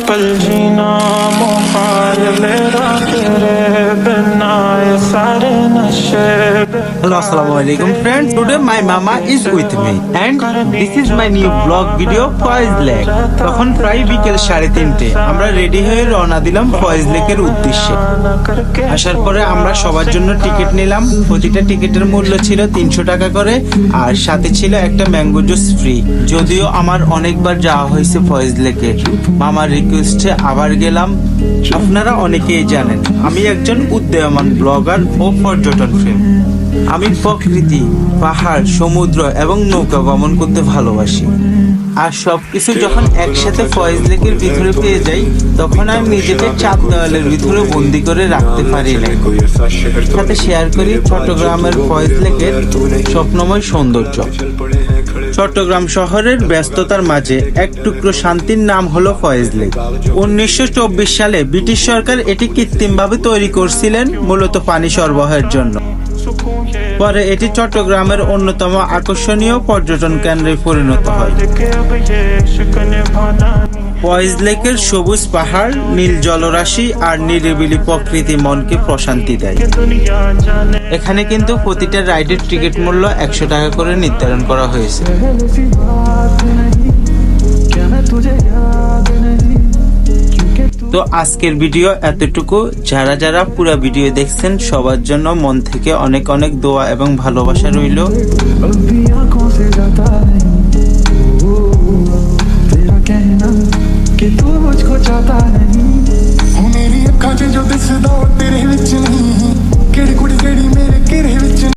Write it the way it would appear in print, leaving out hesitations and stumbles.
मुश्किल जीना मुहाल मेरा तेरे बिना ये सारे नशे Hello, Assalamualaikum friends. Today my mama is with me and this is my new vlog video Faiz Lake. তখন প্রায় বিকেল 3:30 আমরা রেডি হয়ে রওনা দিলাম ফয়েজ লেকের উদ্দেশ্যে। আসার পরে আমরা সবার জন্য টিকিট নিলাম। প্রতিটা টিকিটের মূল্য ছিল 300 টাকা করে আর সাথে ছিল একটা ম্যাঙ্গো জুস ফ্রি। যদিও আমার অনেকবার যাওয়া হয়েছে ফয়েজ লেকে, মামার রিকোয়েস্টে আবার গেলাম। আপনারা অনেকেই জানেন আমি একজন উদীয়মান ব্লগার ও পর্যটন প্রেমী। আমি প্রকৃতি, পাহাড়, সমুদ্র এবং নৌকা ভ্রমণ করতে ভালোবাসি। আর সবকিছু যখন একসাথে ফয়েজ লেকের ভিতরে পেয়ে যাই তখন আমি নিজেকে চার দেওয়ালের ভিতরে বন্দি করে রাখতে পারি না। সাথে শেয়ার করি চট্টগ্রামের ফয়েজ লেকের স্বপ্নময় সৌন্দর্য। চট্টগ্রাম শহরের ব্যস্ততার মাঝে এক টুকরো শান্তির নাম হলো ফয়েজ লেক। 1924 সালে ব্রিটিশ সরকার এটি কৃত্রিমভাবে তৈরি করছিলেন মূলত পানি সরবরাহের জন্য। পরে এটি চট্টগ্রামের অন্যতম আকর্ষণীয় পর্যটন কেন্দ্রে পরিণত হয়। ফয়েজ লেকের সবুজ পাহাড়, নীল জলরাশি আর নিরিবিলি প্রকৃতি মনকে প্রশান্তি দেয়। এখানে কিন্তু প্রতিটা রাইডের টিকিট মূল্য 100 টাকা করে নির্ধারণ করা হয়েছে। তো আজকের ভিডিও এতটুকু। যারা যারা পুরো ভিডিও দেখছেন সবার জন্য মন থেকে অনেক অনেক দোয়া এবং ভালোবাসা রইল। कि तू मुझको चाहता नहीं, मेरी अखा च जो दिसदा तेरे विच